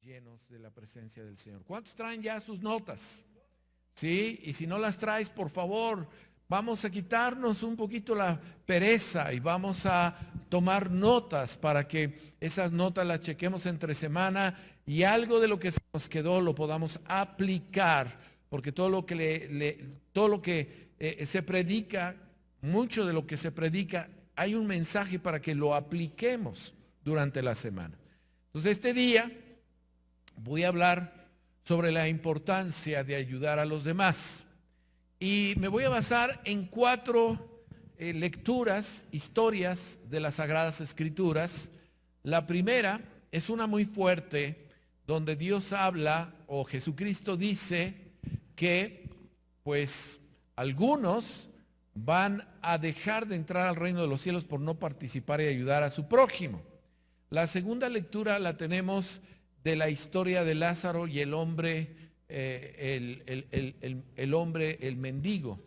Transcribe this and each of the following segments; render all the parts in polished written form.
llenos de la presencia del Señor. ¿Cuántos traen ya sus notas? ¿Sí? Y si no las traes, por favor, vamos a quitarnos un poquito la pereza y vamos a tomar notas para que esas notas las chequemos entre semana y algo de lo que se nos quedó lo podamos aplicar, porque todo lo que se predica, mucho de lo que se predica, hay un mensaje para que lo apliquemos durante la semana. Entonces este día voy a hablar sobre la importancia de ayudar a los demás. Y me voy a basar en 4 lecturas, historias de las Sagradas Escrituras. La primera es una muy fuerte, donde Dios habla, o Jesucristo dice, que pues algunos van a dejar de entrar al reino de los cielos por no participar y ayudar a su prójimo. La segunda lectura la tenemos de la historia de Lázaro y el hombre, el mendigo.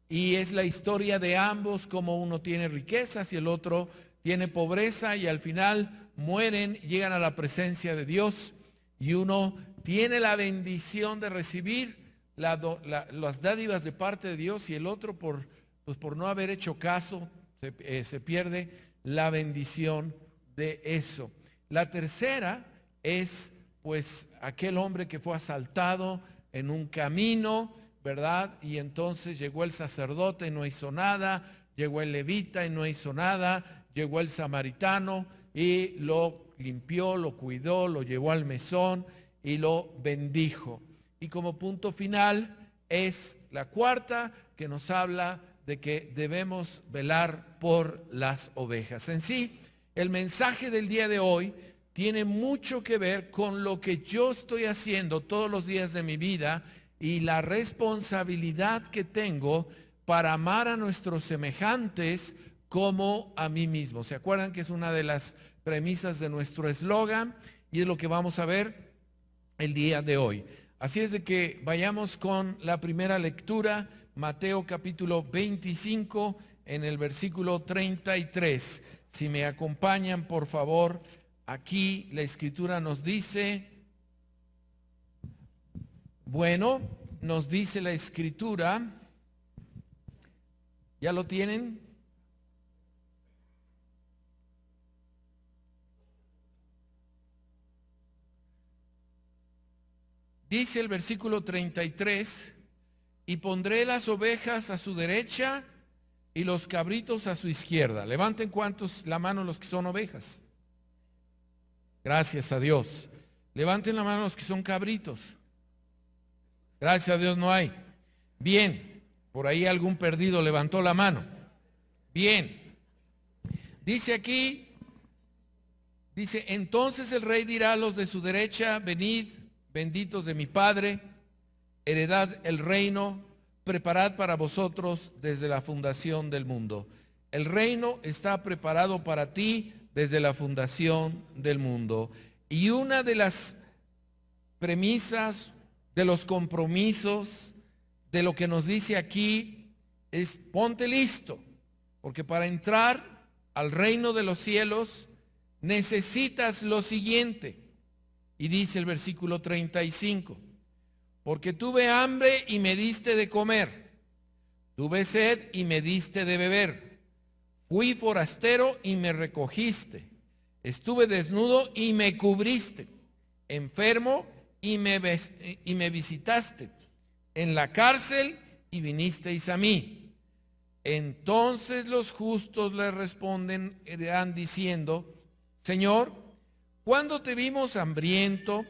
Y es la historia de ambos, como uno tiene riquezas y el otro tiene pobreza, y al final mueren, llegan a la presencia de Dios, y uno tiene la bendición de recibir las dádivas de parte de Dios, y el otro por no haber hecho caso se pierde la bendición de eso. La tercera es pues aquel hombre que fue asaltado en un camino, ¿verdad? Y entonces llegó el sacerdote y no hizo nada, llegó el levita y no hizo nada, llegó el samaritano y lo limpió, lo cuidó, lo llevó al mesón y lo bendijo. Y como punto final es la cuarta, que nos habla de que debemos velar por las ovejas. En sí, el mensaje del día de hoy tiene mucho que ver con lo que yo estoy haciendo todos los días de mi vida y la responsabilidad que tengo para amar a nuestros semejantes como a mí mismo. ¿Se acuerdan que es una de las premisas de nuestro eslogan? Y es lo que vamos a ver el día de hoy. Así es de que vayamos con la primera lectura, Mateo capítulo 25, en el versículo 33. Si me acompañan, por favor. Aquí la Escritura nos dice, bueno, nos dice la Escritura, ¿ya lo tienen? Dice el versículo 33, y pondré las ovejas a su derecha y los cabritos a su izquierda. Levanten la mano los que son ovejas. Gracias a Dios. Levanten la mano los que son cabritos. Gracias a Dios no hay. Bien, por ahí algún perdido levantó la mano. Bien. Dice aquí, dice, entonces el rey dirá a los de su derecha, venid, benditos de mi Padre, heredad el reino, preparad para vosotros desde la fundación del mundo. El reino está preparado para ti desde la fundación del mundo. Y una de las premisas, de los compromisos, de lo que nos dice aquí, es ponte listo, porque para entrar al reino de los cielos necesitas lo siguiente. Y dice el versículo 35, porque tuve hambre y me diste de comer, tuve sed y me diste de beber, fui forastero y me recogiste, estuve desnudo y me cubriste, enfermo y me visitaste, en la cárcel y vinisteis a mí. Entonces los justos le responderán diciendo, Señor, ¿cuándo te vimos hambriento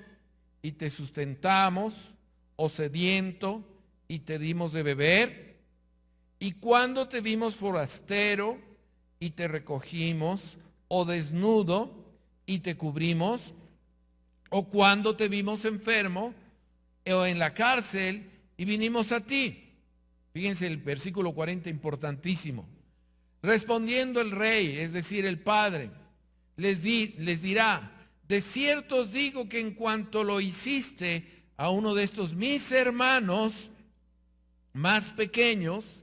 y te sustentamos, o sediento y te dimos de beber? ¿Y cuándo te vimos forastero y te recogimos, o desnudo y te cubrimos? ¿O cuándo te vimos enfermo o en la cárcel y vinimos a ti? Fíjense el versículo 40, importantísimo. Respondiendo el rey, es decir, el padre, les dirá, de cierto os digo que en cuanto lo hiciste a uno de estos mis hermanos más pequeños,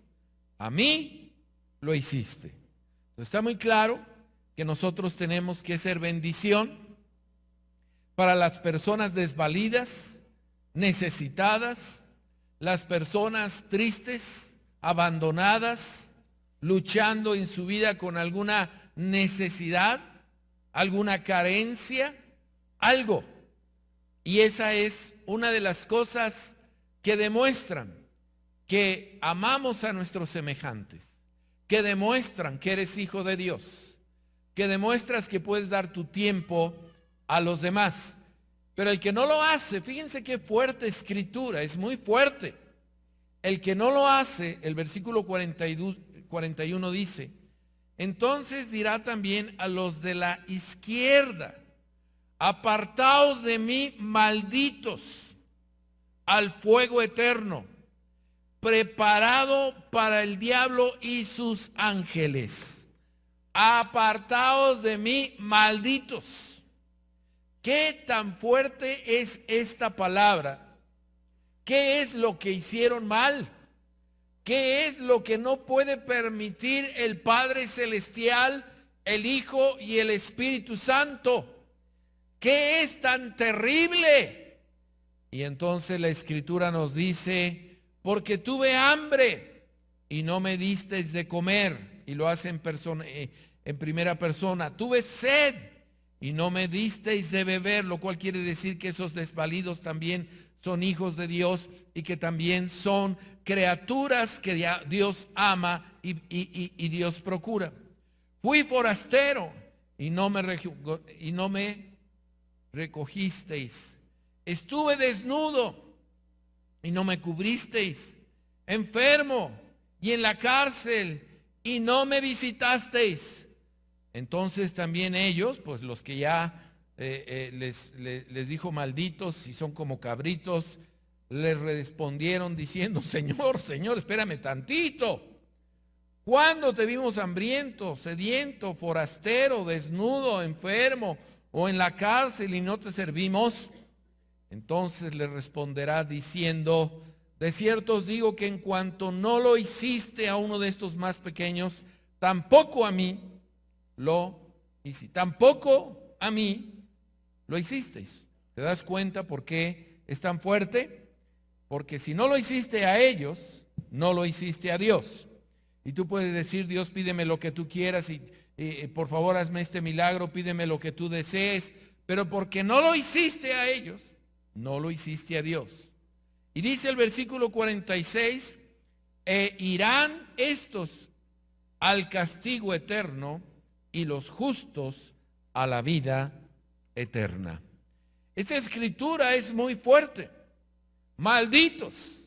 a mí lo hiciste. Entonces está muy claro que nosotros tenemos que ser bendición para las personas desvalidas, necesitadas, las personas tristes, abandonadas, luchando en su vida con alguna necesidad, alguna carencia, algo. Y esa es una de las cosas que demuestran que amamos a nuestros semejantes, que demuestran que eres hijo de Dios, que demuestras que puedes dar tu tiempo a los demás. Pero el que no lo hace, fíjense qué fuerte escritura, es muy fuerte. El que no lo hace, el versículo 41 dice, entonces dirá también a los de la izquierda, apartaos de mí, malditos, al fuego eterno, preparado para el diablo y sus ángeles. Apartaos de mí, malditos. ¿Qué tan fuerte es esta palabra? ¿Qué es lo que hicieron mal? ¿Qué es lo que no puede permitir el Padre Celestial, el Hijo y el Espíritu Santo? ¿Qué es tan terrible? Y entonces la Escritura nos dice, porque tuve hambre y no me disteis de comer. Y lo hace en primera persona. Tuve sed y no me disteis de beber, lo cual quiere decir que esos desvalidos también son hijos de Dios y que también son criaturas que Dios ama y Dios procura. Fui forastero y no me recogisteis. Estuve desnudo y no me cubristeis. Enfermo y en la cárcel y no me visitasteis. Entonces también ellos, pues los que ya les dijo malditos y son como cabritos, les respondieron diciendo, Señor, Señor, espérame tantito. ¿Cuándo te vimos hambriento, sediento, forastero, desnudo, enfermo o en la cárcel y no te servimos? Entonces le responderá diciendo, de cierto os digo que en cuanto no lo hiciste a uno de estos más pequeños, tampoco a mí lo hiciste. Tampoco a mí lo hicisteis. ¿Te das cuenta por qué es tan fuerte? Porque si no lo hiciste a ellos, no lo hiciste a Dios. Y tú puedes decir, Dios, pídeme lo que tú quieras y por favor hazme este milagro, pídeme lo que tú desees. Pero porque no lo hiciste a ellos, no lo hiciste a Dios. Y dice el versículo 46, e irán estos al castigo eterno y los justos a la vida eterna. Esta escritura es muy fuerte. Malditos,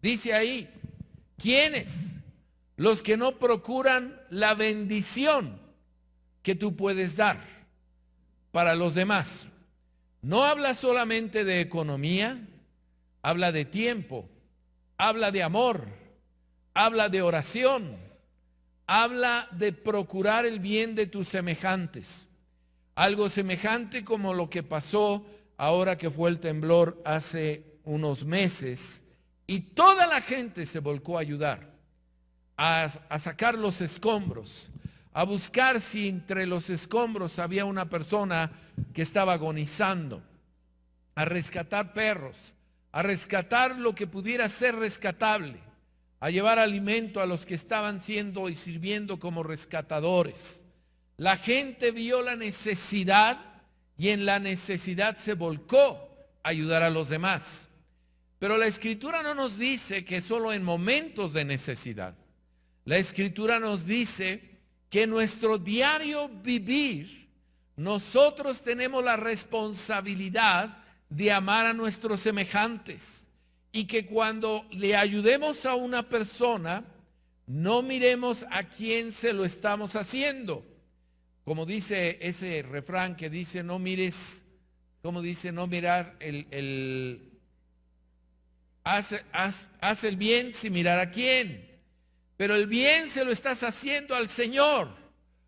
dice ahí, ¿quiénes? Los que no procuran la bendición que tú puedes dar para los demás. No habla solamente de economía, habla de tiempo, habla de amor, habla de oración, habla de procurar el bien de tus semejantes. Algo semejante como lo que pasó ahora que fue el temblor hace unos meses y toda la gente se volcó a ayudar, a sacar los escombros, a buscar si entre los escombros había una persona que estaba agonizando, a rescatar perros, a rescatar lo que pudiera ser rescatable, a llevar alimento a los que estaban siendo y sirviendo como rescatadores. La gente vio la necesidad y en la necesidad se volcó a ayudar a los demás. Pero la Escritura no nos dice que solo en momentos de necesidad. La Escritura nos dice que en nuestro diario vivir nosotros tenemos la responsabilidad de amar a nuestros semejantes y que cuando le ayudemos a una persona no miremos a quién se lo estamos haciendo. Como dice ese refrán que dice no mires, como dice no mirar haz el bien sin mirar a quién. Pero el bien se lo estás haciendo al Señor,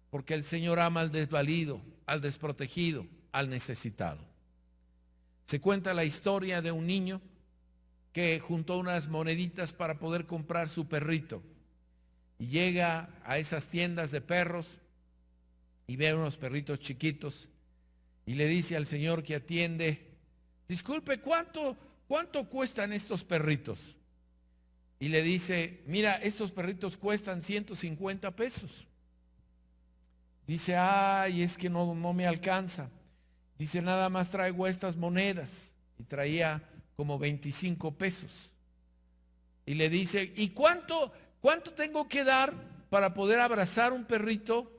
porque el Señor ama al desvalido, al desprotegido, al necesitado. Se cuenta la historia de un niño que juntó unas moneditas para poder comprar su perrito. Y llega a esas tiendas de perros y ve unos perritos chiquitos. y le dice al señor que atiende: disculpe, ¿cuánto cuestan estos perritos? Y le dice: mira, estos perritos cuestan 150 pesos. Dice: ay, es que no me alcanza. Dice: nada más traigo estas monedas. Y traía como 25 pesos. Y le dice: ¿y cuánto tengo que dar para poder abrazar un perrito,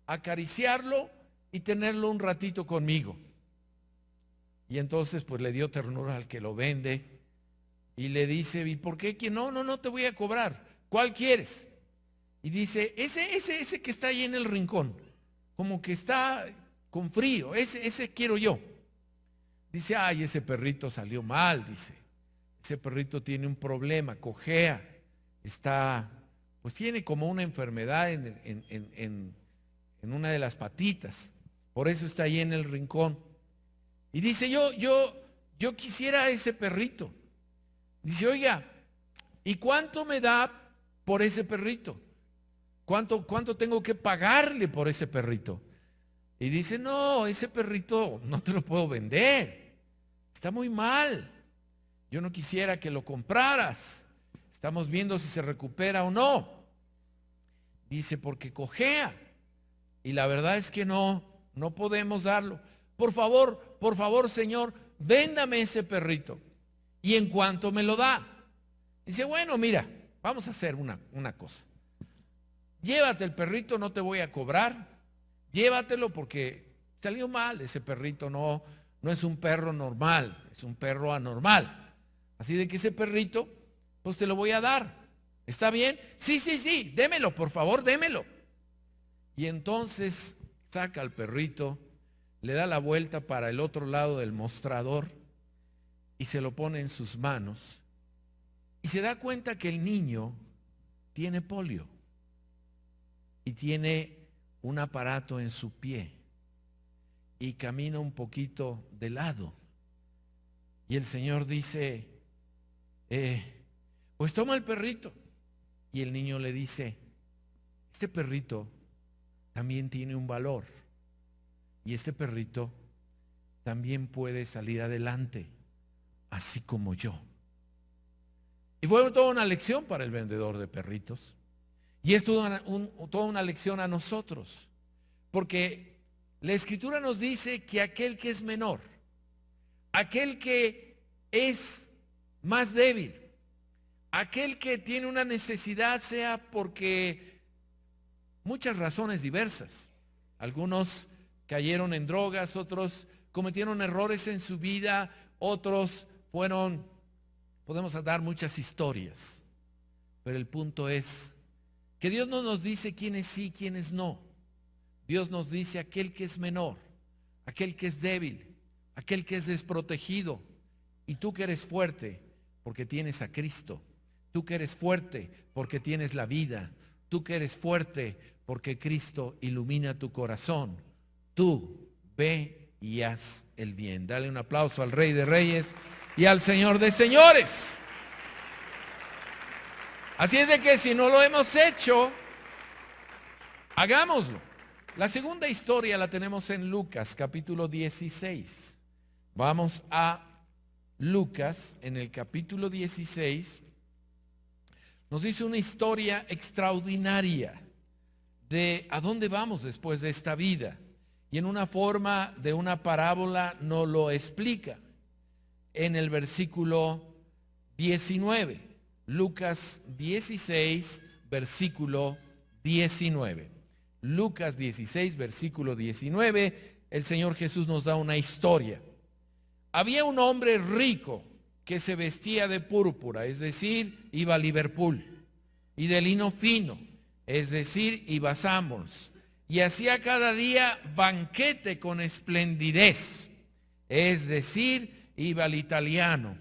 acariciarlo y tenerlo un ratito conmigo? Y entonces pues le dio ternura al que lo vende y le dice: ¿y por qué? Que no te voy a cobrar. ¿Cuál quieres? Y dice: ese que está ahí en el rincón, como que está con frío, ese quiero yo. Dice: ay, ese perrito salió mal, dice. Ese perrito tiene un problema, cojea, pues tiene como una enfermedad en una de las patitas, por eso está ahí en el rincón. Y dice: yo quisiera ese perrito. Dice: oiga, ¿y cuánto me da por ese perrito? ¿Cuánto tengo que pagarle por ese perrito? Y dice: no, ese perrito no te lo puedo vender, está muy mal. Yo no quisiera que lo compraras. Estamos viendo si se recupera o no. Dice: porque cojea. Y la verdad es que no podemos darlo. Por favor, señor, véndame ese perrito. ¿Y en cuánto me lo da? Dice: bueno, mira, vamos a hacer una cosa. Llévate el perrito, no te voy a cobrar. Llévatelo porque salió mal. Ese perrito no es un perro normal, es un perro anormal. Así de que ese perrito, pues te lo voy a dar. ¿Está bien? Sí, démelo, por favor, démelo. Y entonces saca al perrito, le da la vuelta para el otro lado del mostrador y se lo pone en sus manos. Y se da cuenta que el niño tiene polio y tiene un aparato en su pie y camina un poquito de lado. Y el Señor dice: pues toma el perrito. Y el niño le dice: este perrito también tiene un valor y este perrito también puede salir adelante, así como yo. Y fue toda una lección para el vendedor de perritos. Y es toda una lección a nosotros, porque la Escritura nos dice que aquel que es menor, aquel que es más débil, aquel que tiene una necesidad, sea porque muchas razones diversas, algunos cayeron en drogas, otros cometieron errores en su vida, otros podemos dar muchas historias, pero el punto es que Dios no nos dice quiénes sí, quiénes no. Dios nos dice aquel que es menor, aquel que es débil, aquel que es desprotegido. Y tú que eres fuerte porque tienes a Cristo, tú que eres fuerte porque tienes la vida, tú que eres fuerte porque Cristo ilumina tu corazón, tú ve y haz el bien. Dale un aplauso al Rey de Reyes y al Señor de Señores. Así es de que si no lo hemos hecho, hagámoslo. La segunda historia la tenemos en Lucas, capítulo 16. Vamos a Lucas, en el capítulo 16, nos dice una historia extraordinaria de a dónde vamos después de esta vida. Y en una forma de una parábola nos lo explica en el versículo 19. Lucas 16, versículo 19. Lucas 16, versículo 19, el Señor Jesús nos da una historia. Había un hombre rico que se vestía de púrpura, es decir, iba a Liverpool, y de lino fino, es decir, iba a Sanborns, y hacía cada día banquete con esplendidez, es decir, iba al italiano.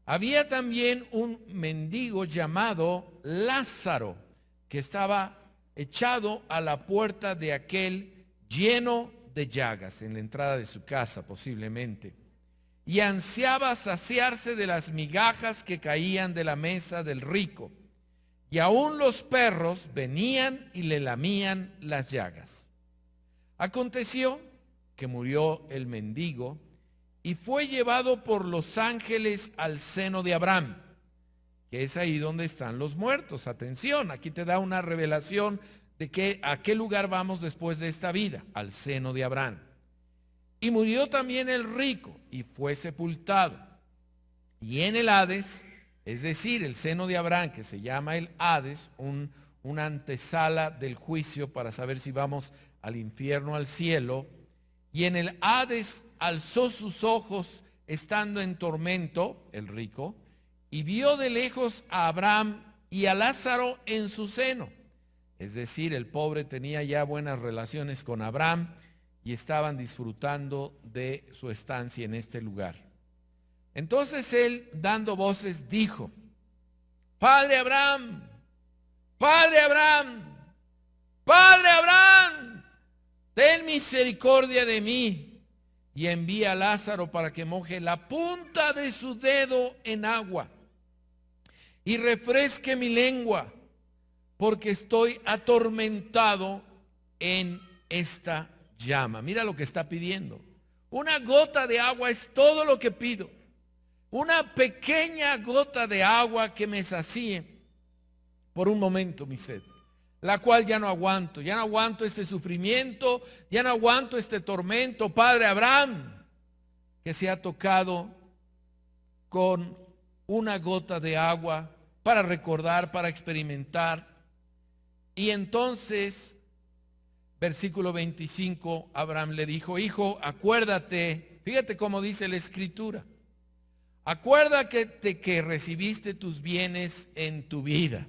Había también un mendigo llamado Lázaro, que estaba echado a la puerta de aquel lleno de llagas, en la entrada de su casa posiblemente, y ansiaba saciarse de las migajas que caían de la mesa del rico, y aún los perros venían y le lamían las llagas. Aconteció que murió el mendigo, y fue llevado por los ángeles al seno de Abraham, que es ahí donde están los muertos. Atención, aquí te da una revelación de a qué lugar vamos después de esta vida, al seno de Abraham. Y murió también el rico y fue sepultado. Y en el Hades, es decir, el seno de Abraham, que se llama el Hades, una antesala del juicio para saber si vamos al infierno o al cielo. Y en el Hades alzó sus ojos estando en tormento, el rico, y vio de lejos a Abraham y a Lázaro en su seno. Es decir, el pobre tenía ya buenas relaciones con Abraham y estaban disfrutando de su estancia en este lugar. Entonces él, dando voces, dijo: Padre Abraham, Padre Abraham, Padre Abraham, ten misericordia de mí y envía a Lázaro para que moje la punta de su dedo en agua y refresque mi lengua, porque estoy atormentado en esta llama. Mira lo que está pidiendo. Una gota de agua es todo lo que pido. Una pequeña gota de agua que me sacie por un momento mi sed, la cual ya no aguanto este sufrimiento, ya no aguanto este tormento. Padre Abraham, que se ha tocado con una gota de agua para recordar, para experimentar. Y entonces, versículo 25, Abraham le dijo: hijo, acuérdate, fíjate cómo dice la escritura, acuérdate que recibiste tus bienes en tu vida.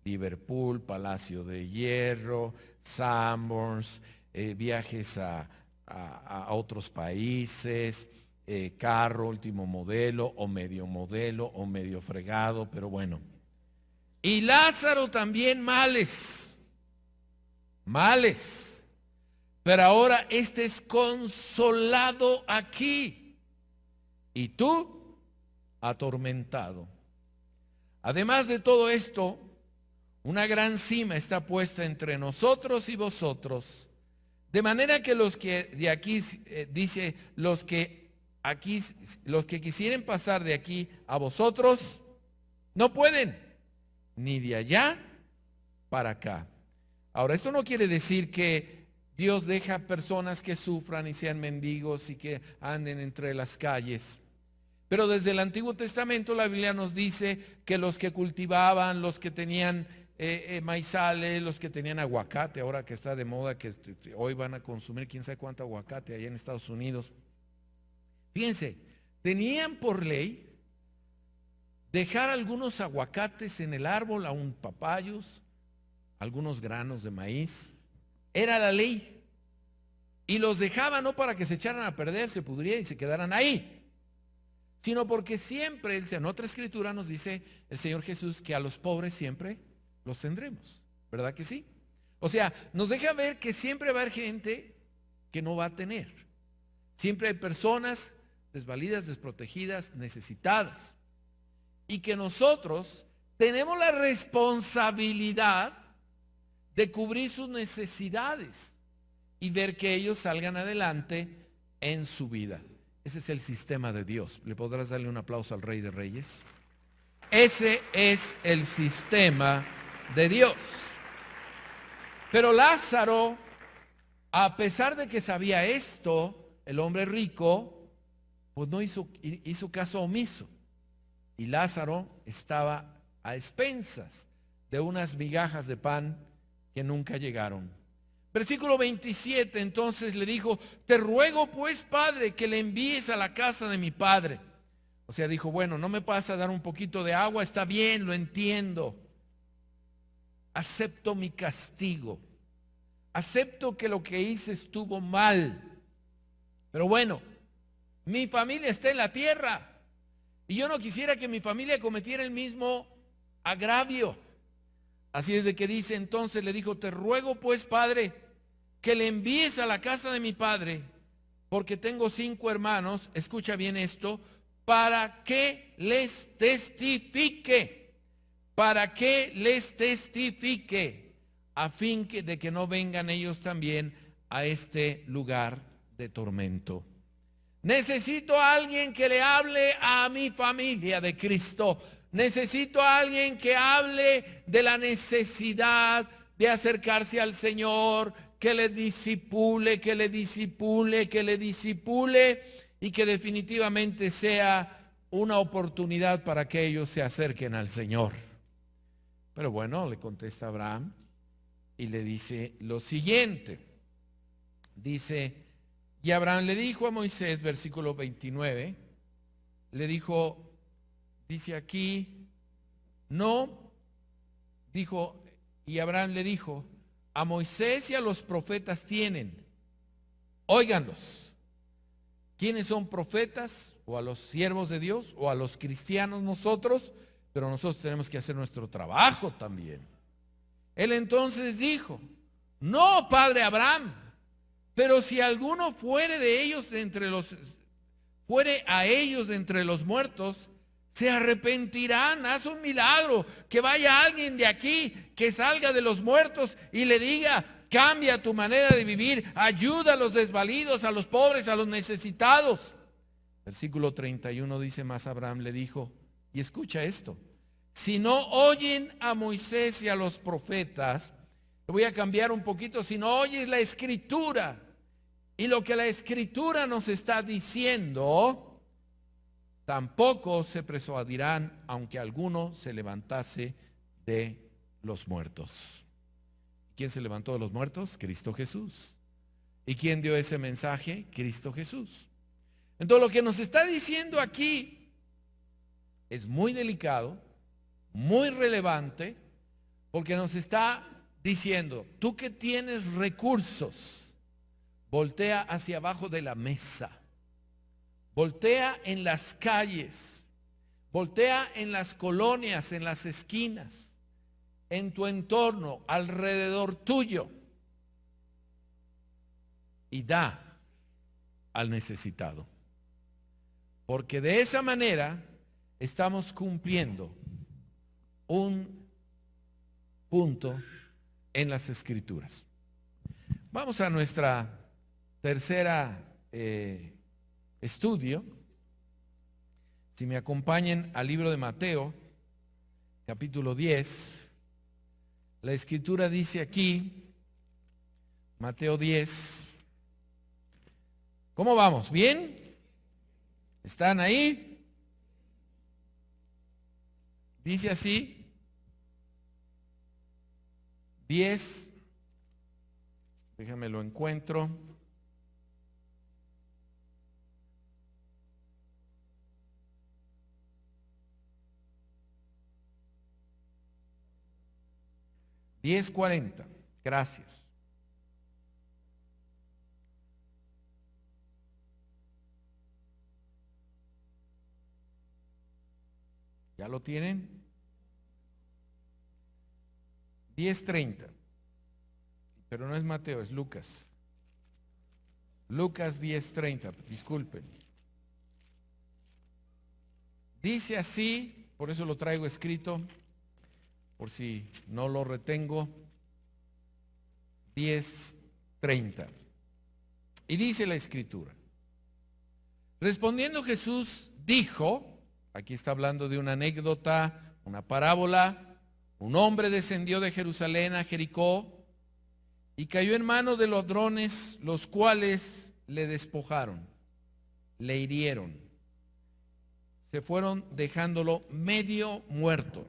Liverpool, Palacio de Hierro, Sanborns, viajes a otros países, carro último modelo o medio fregado, pero bueno. Y Lázaro también males, pero ahora este es consolado aquí y tú atormentado. Además de todo esto, una gran cima está puesta entre nosotros y vosotros, de manera que los que de aquí, dice, los que quisieren pasar de aquí a vosotros, no pueden, ni de allá para acá. Ahora, esto no quiere decir que Dios deja personas que sufran y sean mendigos y que anden entre las calles. Pero desde el Antiguo Testamento la Biblia nos dice que los que cultivaban, los que tenían maizales, los que tenían aguacate, ahora que está de moda, que hoy van a consumir quién sabe cuánto aguacate allá en Estados Unidos. Fíjense, tenían por ley dejar algunos aguacates en el árbol, aún papayos, algunos granos de maíz. Era la ley. Y los dejaban no para que se echaran a perder, se pudrieran y se quedaran ahí, sino porque siempre, en otra escritura nos dice el Señor Jesús que a los pobres siempre los tendremos, ¿verdad que sí? O sea, nos deja ver que siempre va a haber gente que no va a tener. Siempre hay personas desvalidas, desprotegidas, necesitadas. Y que nosotros tenemos la responsabilidad de cubrir sus necesidades y ver que ellos salgan adelante en su vida. Ese es el sistema de Dios. ¿Le podrás darle un aplauso al Rey de Reyes? Ese es el sistema de Dios. Pero Lázaro, a pesar de que sabía esto, el hombre rico, pues no hizo caso omiso. Y Lázaro estaba a expensas de unas migajas de pan que nunca llegaron. Versículo 27, entonces le dijo: te ruego pues, Padre, que le envíes a la casa de mi padre. O sea, dijo: bueno, no me vas a dar un poquito de agua, está bien, lo entiendo. Acepto mi castigo. Acepto que lo que hice estuvo mal. Pero bueno, mi familia está en la tierra. Y yo no quisiera que mi familia cometiera el mismo agravio. Así es de que dice, entonces le dijo: te ruego pues, Padre, que le envíes a la casa de mi padre, porque tengo 5 hermanos, escucha bien esto, para que les testifique, a fin de que no vengan ellos también a este lugar de tormento. Necesito a alguien que le hable a mi familia de Cristo. Necesito a alguien que hable de la necesidad de acercarse al Señor, que le disipule, que le disipule, que le disipule, y que definitivamente sea una oportunidad para que ellos se acerquen al Señor. Pero bueno, le contesta Abraham y le dice lo siguiente. Dice, y Abraham le dijo a Moisés, versículo 29, le dijo, dice aquí, no, dijo, y Abraham le dijo, a Moisés y a los profetas tienen, óiganlos. ¿Quiénes son profetas? O a los siervos de Dios, o a los cristianos nosotros, pero nosotros tenemos que hacer nuestro trabajo también. Él entonces dijo, no, padre Abraham, pero si alguno fuere a ellos de entre los muertos, se arrepentirán. Haz un milagro, que vaya alguien de aquí, que salga de los muertos y le diga, cambia tu manera de vivir, ayuda a los desvalidos, a los pobres, a los necesitados. Versículo 31 dice, más Abraham le dijo, y escucha esto, si no oyen a Moisés y a los profetas, lo voy a cambiar un poquito, si no oyes la Escritura y lo que la Escritura nos está diciendo, tampoco se persuadirán, aunque alguno se levantase de los muertos. ¿Quién se levantó de los muertos? Cristo Jesús. ¿Y quién dio ese mensaje? Cristo Jesús. Entonces lo que nos está diciendo aquí es muy delicado, muy relevante, porque nos está diciendo, tú que tienes recursos, voltea hacia abajo de la mesa, voltea en las calles, voltea en las colonias, en las esquinas, en tu entorno, alrededor tuyo, y da al necesitado. Porque de esa manera estamos cumpliendo un punto en las Escrituras. Vamos a nuestra tercera estudio. Si me acompañan al libro de Mateo, capítulo 10, la Escritura dice aquí, Mateo 10, ¿cómo vamos? ¿Bien? ¿Están ahí? Dice así, 10, déjame lo encuentro. $10:40, gracias. ¿Ya lo tienen? 10:30. Pero no es Mateo, es Lucas. Lucas 10:30, disculpen. Dice así, por eso lo traigo escrito, por si no lo retengo. 10:30. Y dice la Escritura, respondiendo Jesús dijo, aquí está hablando de una anécdota, una parábola, un hombre descendió de Jerusalén a Jericó y cayó en manos de ladrones, los cuales le despojaron, le hirieron, se fueron dejándolo medio muerto.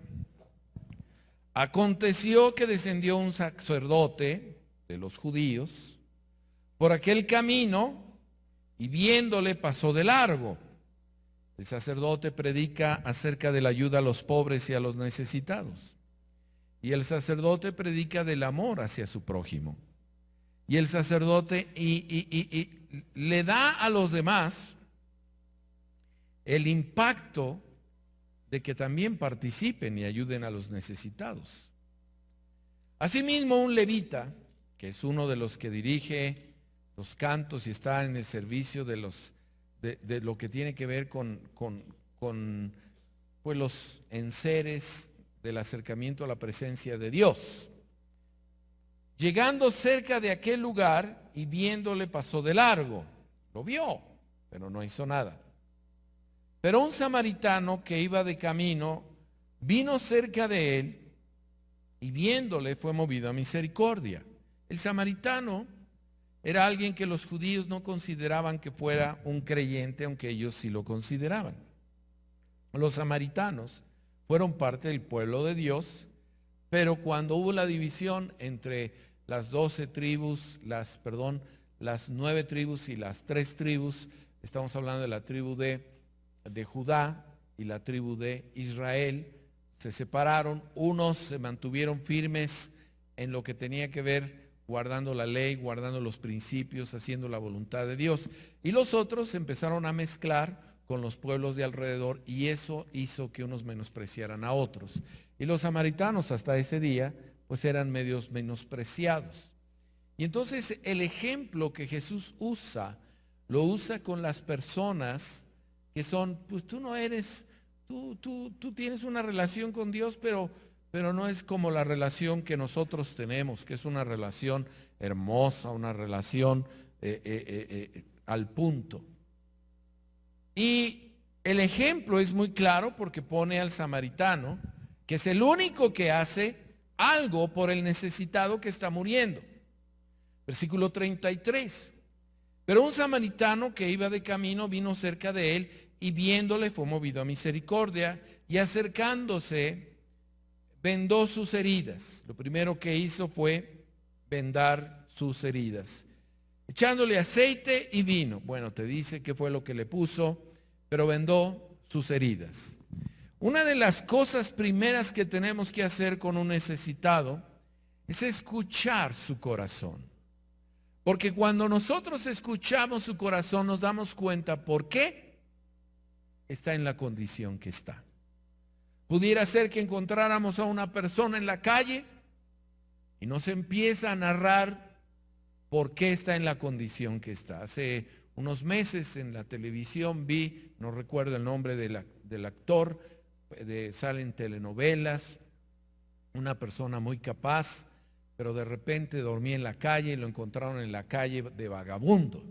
Aconteció que descendió un sacerdote de los judíos por aquel camino y viéndole pasó de largo. El sacerdote predica acerca de la ayuda a los pobres y a los necesitados. Y el sacerdote predica del amor hacia su prójimo. Y el sacerdote le da a los demás el impacto de que también participen y ayuden a los necesitados. Asimismo, un levita, que es uno de los que dirige los cantos y está en el servicio de lo que tiene que ver con pues los enseres del acercamiento a la presencia de Dios. Llegando cerca de aquel lugar y viéndole pasó de largo. Lo vio, pero no hizo nada. Pero un samaritano que iba de camino vino cerca de él y viéndole fue movido a misericordia. El samaritano era alguien que los judíos no consideraban que fuera un creyente, aunque ellos sí lo consideraban. Los samaritanos fueron parte del pueblo de Dios, pero cuando hubo la división entre las 12 tribus, las 9 tribus y las 3 tribus, estamos hablando de la tribu de Judá y la tribu de Israel, se separaron. Unos se mantuvieron firmes en lo que tenía que ver guardando la ley, guardando los principios, haciendo la voluntad de Dios, y los otros empezaron a mezclar con los pueblos de alrededor, y eso hizo que unos menospreciaran a otros. Y los samaritanos hasta ese día pues eran medios menospreciados. Y entonces el ejemplo que Jesús usa, lo usa con las personas que son, pues tú no eres, tú tienes una relación con Dios, pero no es como la relación que nosotros tenemos, que es una relación hermosa, una relación al punto. Y el ejemplo es muy claro porque pone al samaritano, que es el único que hace algo por el necesitado que está muriendo. Versículo 33. Pero un samaritano que iba de camino vino cerca de él y viéndole fue movido a misericordia y acercándose vendó sus heridas. Lo primero que hizo fue vendar sus heridas, echándole aceite y vino. Bueno, te dice qué fue lo que le puso, pero vendó sus heridas. Una de las cosas primeras que tenemos que hacer con un necesitado es escuchar su corazón. Porque cuando nosotros escuchamos su corazón nos damos cuenta por qué está en la condición que está. Pudiera ser que encontráramos a una persona en la calle y nos empieza a narrar por qué está en la condición que está. Hace unos meses en la televisión vi, no recuerdo el nombre del actor, salen telenovelas, una persona muy capaz, pero de repente dormía en la calle y lo encontraron en la calle de vagabundo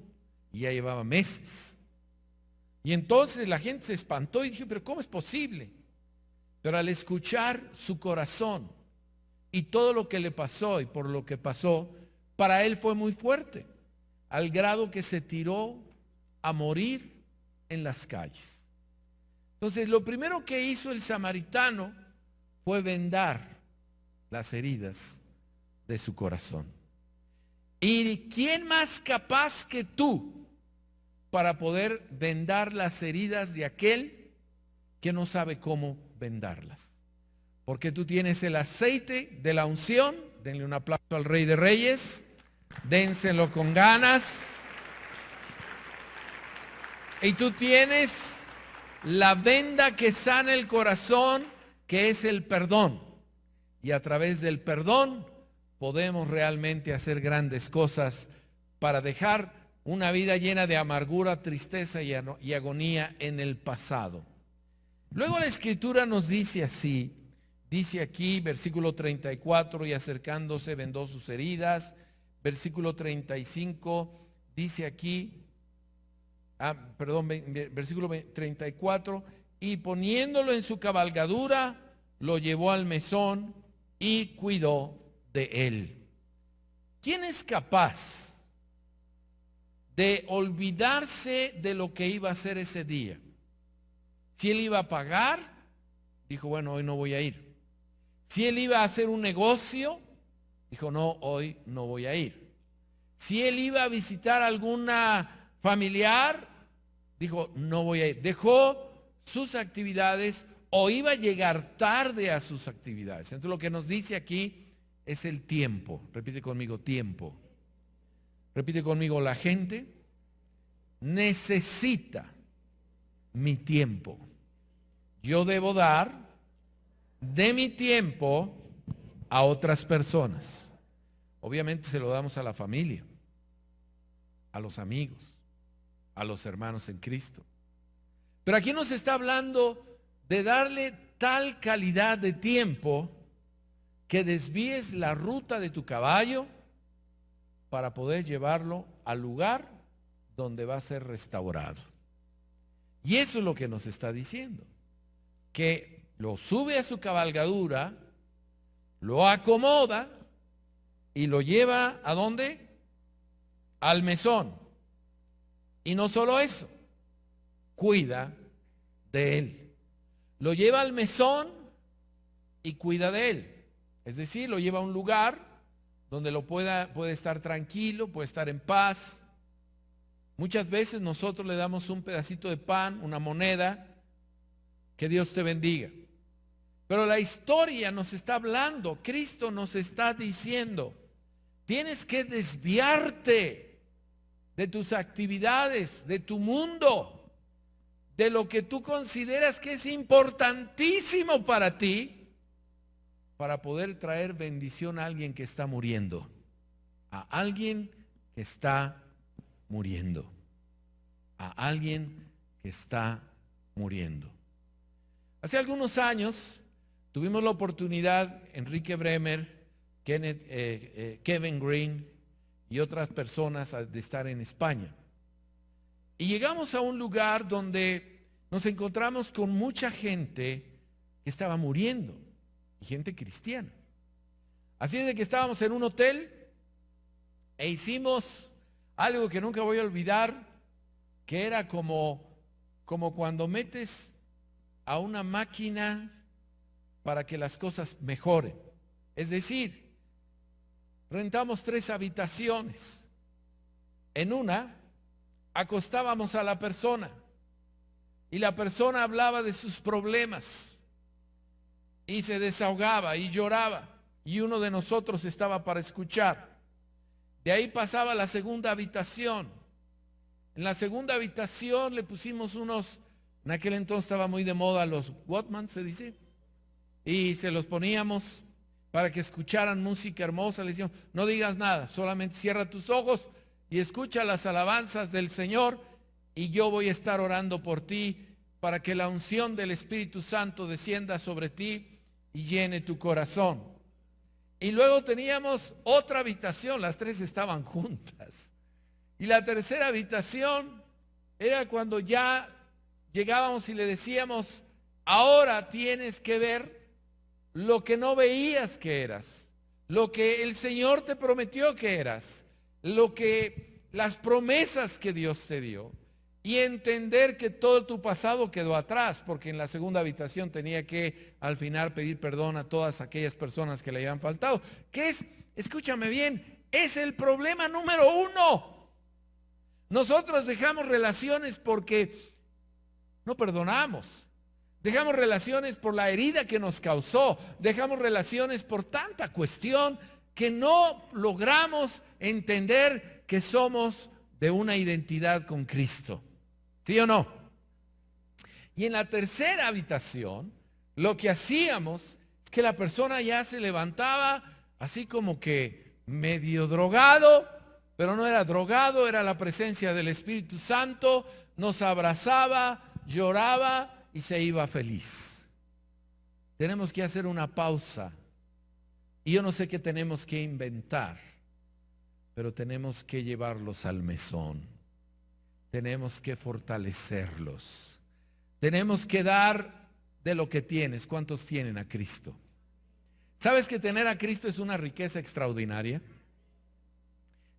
y ya llevaba meses. Y entonces la gente se espantó y dijo, pero ¿cómo es posible? Pero al escuchar su corazón y todo lo que le pasó y por lo que pasó, para él fue muy fuerte, al grado que se tiró a morir en las calles. Entonces, lo primero que hizo el samaritano fue vendar las heridas de su corazón. ¿Y quién más capaz que tú para poder vendar las heridas de aquel que no sabe cómo vendarlas? Porque tú tienes el aceite de la unción. Denle un aplauso al Rey de Reyes, dénselo con ganas. Y tú tienes la venda que sana el corazón, que es el perdón. Y a través del perdón podemos realmente hacer grandes cosas para dejar una vida llena de amargura, tristeza y agonía en el pasado. Luego la Escritura nos dice así, dice aquí, versículo 34, y acercándose vendó sus heridas. Versículo 35, dice aquí, versículo 34, y poniéndolo en su cabalgadura, lo llevó al mesón y cuidó de él. ¿Quién es capaz de olvidarse de lo que iba a hacer ese día? Si él iba a pagar, dijo, bueno, hoy no voy a ir. Si él iba a hacer un negocio, dijo, no, hoy no voy a ir. Si él iba a visitar a alguna familiar, dijo, no voy a ir. Dejó sus actividades o iba a llegar tarde a sus actividades. Entonces lo que nos dice aquí es el tiempo. Repite conmigo, tiempo. Repite conmigo, la gente necesita mi tiempo. Yo debo dar de mi tiempo a otras personas. Obviamente se lo damos a la familia, a los amigos, a los hermanos en Cristo. Pero aquí nos está hablando de darle tal calidad de tiempo que desvíes la ruta de tu caballo para poder llevarlo al lugar donde va a ser restaurado. Y eso es lo que nos está diciendo, que lo sube a su cabalgadura, lo acomoda y lo lleva ¿a dónde? Al mesón. Y no solo eso, cuida de él. Lo lleva al mesón y cuida de él. Es decir, lo lleva a un lugar donde puede estar tranquilo, puede estar en paz. Muchas veces nosotros le damos un pedacito de pan, una moneda, que Dios te bendiga. Pero la historia nos está hablando, Cristo nos está diciendo, tienes que desviarte de tus actividades, de tu mundo, de lo que tú consideras que es importantísimo para ti, para poder traer bendición a alguien que está muriendo, a alguien que está muriendo, a alguien que está muriendo. Hace algunos años tuvimos la oportunidad, Enrique Bremer, Kevin Green y otras personas, de estar en España. Y llegamos a un lugar donde nos encontramos con mucha gente que estaba muriendo, y gente cristiana. Así es de que estábamos en un hotel e hicimos algo que nunca voy a olvidar, que era como cuando metes a una máquina para que las cosas mejoren. Es decir, rentamos 3 habitaciones. En una acostábamos a la persona y la persona hablaba de sus problemas y se desahogaba y lloraba, y uno de nosotros estaba para escuchar. De ahí pasaba a la segunda habitación. En la segunda habitación le pusimos en aquel entonces estaba muy de moda los Walkman, se dice, y se los poníamos para que escucharan música hermosa. Le decíamos, no digas nada, solamente cierra tus ojos y escucha las alabanzas del Señor, y yo voy a estar orando por ti para que la unción del Espíritu Santo descienda sobre ti y llene tu corazón. Y luego teníamos otra habitación, las 3 estaban juntas. Y la tercera habitación era cuando ya llegábamos y le decíamos, ahora tienes que ver lo que no veías que eras, lo que el Señor te prometió que eras, las promesas que Dios te dio, y entender que todo tu pasado quedó atrás, porque en la segunda habitación tenía que al final pedir perdón a todas aquellas personas que le habían faltado, que es, escúchame bien, es el problema número 1. Nosotros dejamos relaciones porque no perdonamos, dejamos relaciones por la herida que nos causó, dejamos relaciones por tanta cuestión que no logramos entender que somos de una identidad con Cristo. ¿Sí o no? Y en la tercera habitación, lo que hacíamos es que la persona ya se levantaba así como que medio drogado, pero no era drogado, era la presencia del Espíritu Santo, nos abrazaba, lloraba y se iba feliz. Tenemos que hacer una pausa. Y yo no sé qué tenemos que inventar, pero tenemos que llevarlos al mesón. Tenemos que fortalecerlos. Tenemos que dar de lo que tienes. ¿Cuántos tienen a Cristo? ¿Sabes que tener a Cristo es una riqueza extraordinaria?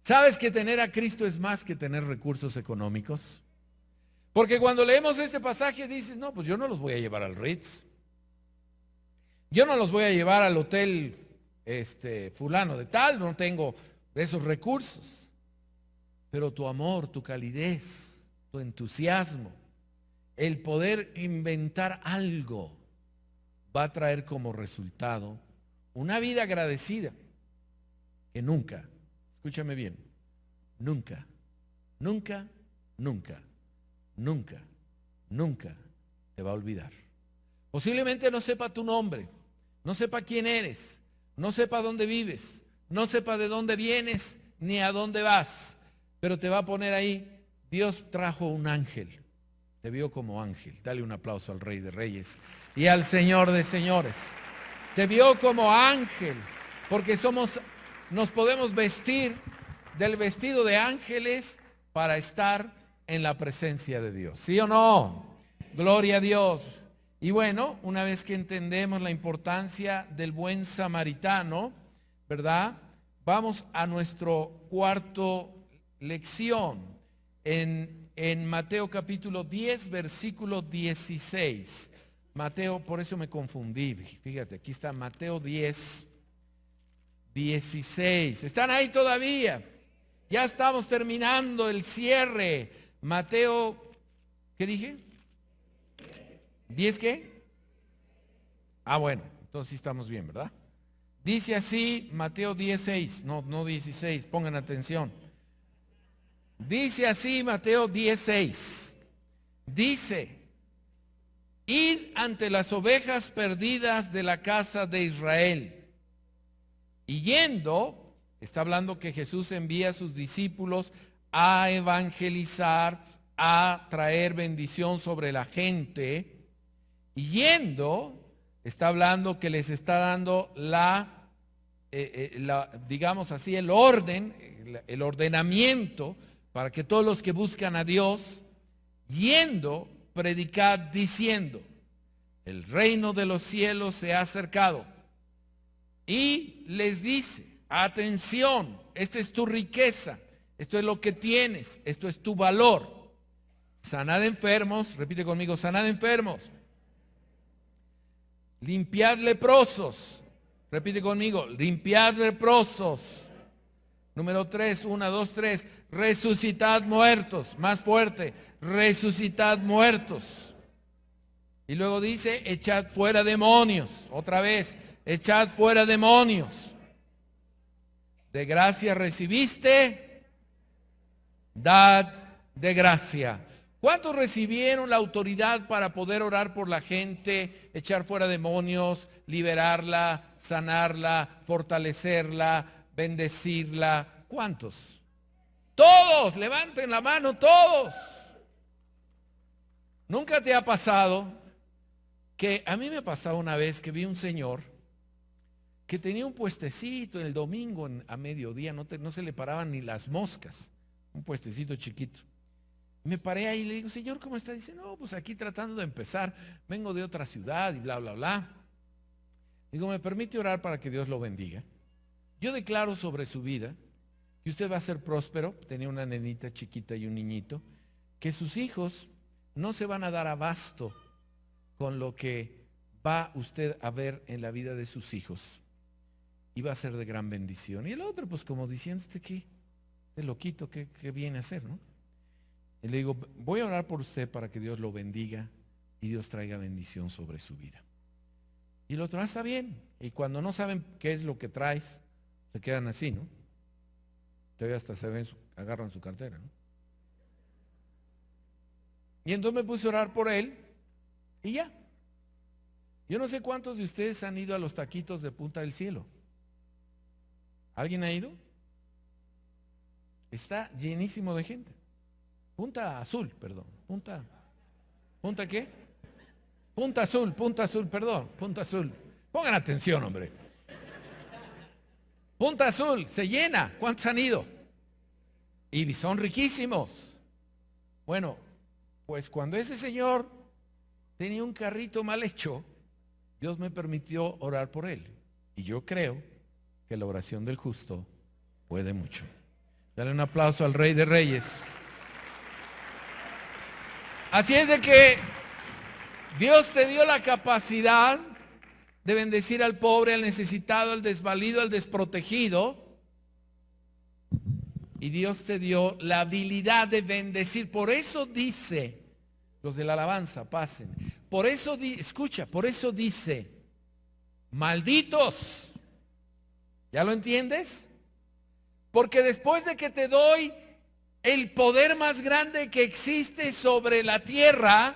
¿Sabes que tener a Cristo es más que tener recursos económicos? Porque cuando leemos este pasaje dices, no, pues yo no los voy a llevar al Ritz. Yo no los voy a llevar al hotel fulano de tal, no tengo esos recursos. Pero tu amor, tu calidez, tu entusiasmo, el poder inventar algo va a traer como resultado una vida agradecida que nunca, escúchame bien, nunca te va a olvidar. Posiblemente no sepa tu nombre, no sepa quién eres, no sepa dónde vives, no sepa de dónde vienes ni a dónde vas. Pero te va a poner ahí, Dios trajo un ángel, te vio como ángel. Dale un aplauso al Rey de Reyes y al Señor de Señores. Te vio como ángel, porque nos podemos vestir del vestido de ángeles para estar en la presencia de Dios. ¿Sí o no? Gloria a Dios. Y bueno, una vez que entendemos la importancia del buen samaritano, ¿verdad? Vamos a nuestro cuarto lección en Mateo capítulo 10, versículo 16. Mateo, por eso me confundí. Fíjate, aquí está Mateo 10, 16. ¿Están ahí todavía? Ya estamos terminando el cierre. Mateo, ¿qué dije? ¿10 qué? Ah, bueno, entonces sí estamos bien, ¿verdad? Dice así Mateo 16, no 16, pongan atención. Dice así Mateo 16. Dice: id ante las ovejas perdidas de la casa de Israel. Y yendo, está hablando que Jesús envía a sus discípulos a evangelizar, a traer bendición sobre la gente. Y yendo, está hablando que les está dando digamos así, el orden, el ordenamiento para que todos los que buscan a Dios, yendo, predicad diciendo: el reino de los cielos se ha acercado. Y les dice: atención, esta es tu riqueza, esto es lo que tienes, esto es tu valor. Sanad enfermos, repite conmigo: sanad enfermos. Limpiad leprosos, repite conmigo: limpiad leprosos. Número 3, 1, 2, 3, resucitad muertos, más fuerte, resucitad muertos. Y luego dice: echad fuera demonios, otra vez, echad fuera demonios. De gracia recibiste, dad de gracia. ¿Cuántos recibieron la autoridad para poder orar por la gente, echar fuera demonios, liberarla, sanarla, fortalecerla, bendecirla? ¿Cuántos? Todos, levanten la mano todos. ¿Nunca te ha pasado que a mí me ha pasado una vez que vi un señor que tenía un puestecito el domingo a mediodía, no se le paraban ni las moscas, un puestecito chiquito? Me paré ahí y le digo: señor, ¿cómo está? Dice: no, pues aquí tratando de empezar, vengo de otra ciudad y bla, bla, bla. Digo: ¿me permite orar para que Dios lo bendiga? Yo declaro sobre su vida que usted va a ser próspero. Tenía una nenita chiquita y un niñito, que sus hijos no se van a dar abasto con lo que va usted a ver en la vida de sus hijos, y va a ser de gran bendición. Y el otro, pues como diciendo: ¿qué? Este loquito, ¿qué viene a hacer, no? Y le digo: voy a orar por usted para que Dios lo bendiga y Dios traiga bendición sobre su vida. Y el otro: está bien. Y cuando no saben qué es lo que traes, se quedan así, ¿no? Todavía hasta se ven, agarran su cartera, ¿no? Y entonces me puse a orar por él y ya. Yo no sé cuántos de ustedes han ido a los taquitos de Punta del Cielo. ¿Alguien ha ido? Está llenísimo de gente. Punta Azul, perdón. ¿Punta qué? Punta Azul, perdón. Punta Azul. Pongan atención, hombre. Punta Azul, se llena. ¿Cuántos han ido? Y son riquísimos. Bueno, pues cuando ese señor tenía un carrito mal hecho, Dios me permitió orar por él. Y yo creo que la oración del justo puede mucho. Dale un aplauso al Rey de Reyes. Así es de que Dios te dio la capacidad de bendecir al pobre, al necesitado, al desvalido, al desprotegido. Y Dios te dio la habilidad de bendecir. Por eso dice, los de la alabanza, pasen. Por eso, escucha, por eso dice: malditos. ¿Ya lo entiendes? Porque después de que te doy el poder más grande que existe sobre la tierra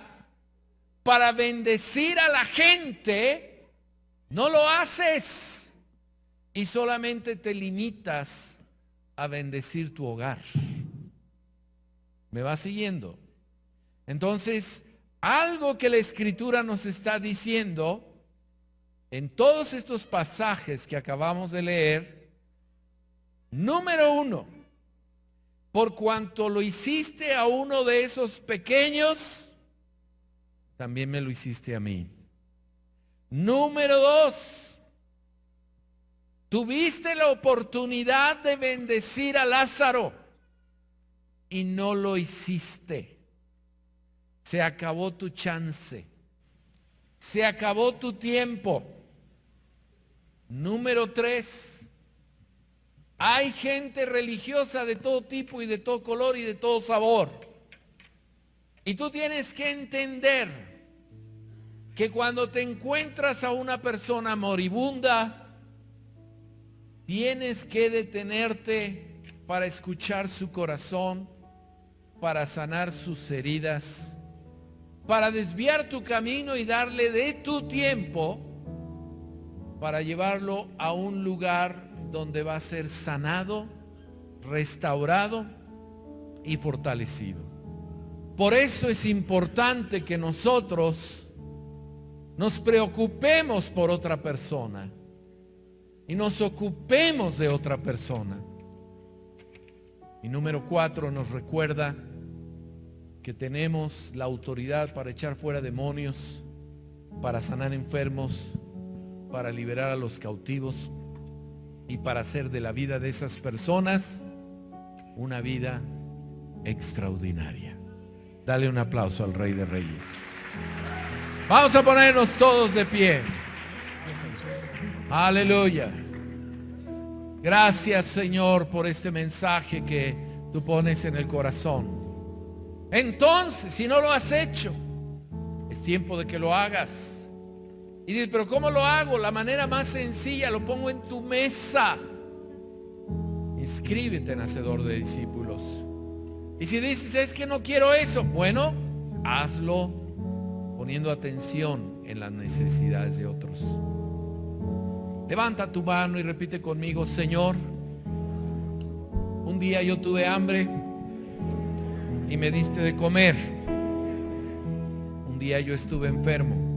para bendecir a la gente, no lo haces y solamente te limitas a bendecir tu hogar. ¿Me va siguiendo? Entonces, algo que la Escritura nos está diciendo en todos estos pasajes que acabamos de leer: número 1, por cuanto lo hiciste a uno de esos pequeños, también me lo hiciste a mí. Número 2, tuviste la oportunidad de bendecir a Lázaro y no lo hiciste. Se acabó tu chance. Se acabó tu tiempo. Número 3, hay gente religiosa de todo tipo y de todo color y de todo sabor. Y tú tienes que entender que cuando te encuentras a una persona moribunda, tienes que detenerte para escuchar su corazón, para sanar sus heridas, para desviar tu camino y darle de tu tiempo para llevarlo a un lugar donde va a ser sanado, restaurado y fortalecido. Por eso es importante que nosotros nos preocupemos por otra persona y nos ocupemos de otra persona. Y número 4 nos recuerda que tenemos la autoridad para echar fuera demonios, para sanar enfermos, para liberar a los cautivos y para hacer de la vida de esas personas una vida extraordinaria. Dale un aplauso al Rey de Reyes. Vamos a ponernos todos de pie. Aleluya. Gracias, Señor, por este mensaje que tú pones en el corazón. Entonces, si no lo has hecho, es tiempo de que lo hagas. Y dices, pero ¿cómo lo hago? La manera más sencilla, lo pongo en tu mesa. Inscríbete en Hacedor de Discípulos. Y si dices, es que no quiero eso, bueno, hazlo poniendo atención en las necesidades de otros. Levanta tu mano y repite conmigo, Señor, un día yo tuve hambre y me diste de comer. Un día yo estuve enfermo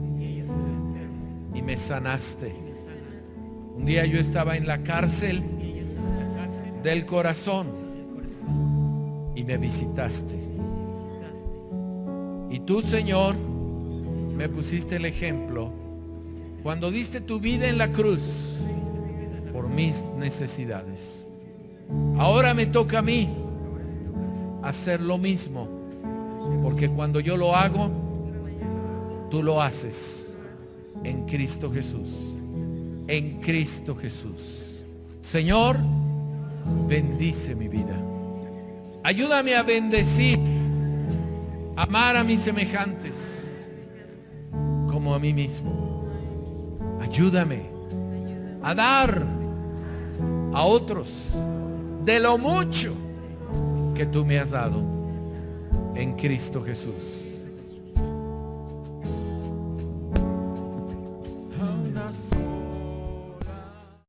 y me sanaste. Un día yo estaba en la cárcel del corazón y me visitaste. Y tú, Señor, me pusiste el ejemplo cuando diste tu vida en la cruz por mis necesidades. Ahora me toca a mí hacer lo mismo, porque cuando yo lo hago, tú lo haces en Cristo Jesús. En Cristo Jesús. Señor, bendice mi vida. Ayúdame a bendecir, amar a mis semejantes como a mí mismo. Ayúdame a dar a otros de lo mucho que tú me has dado en Cristo Jesús.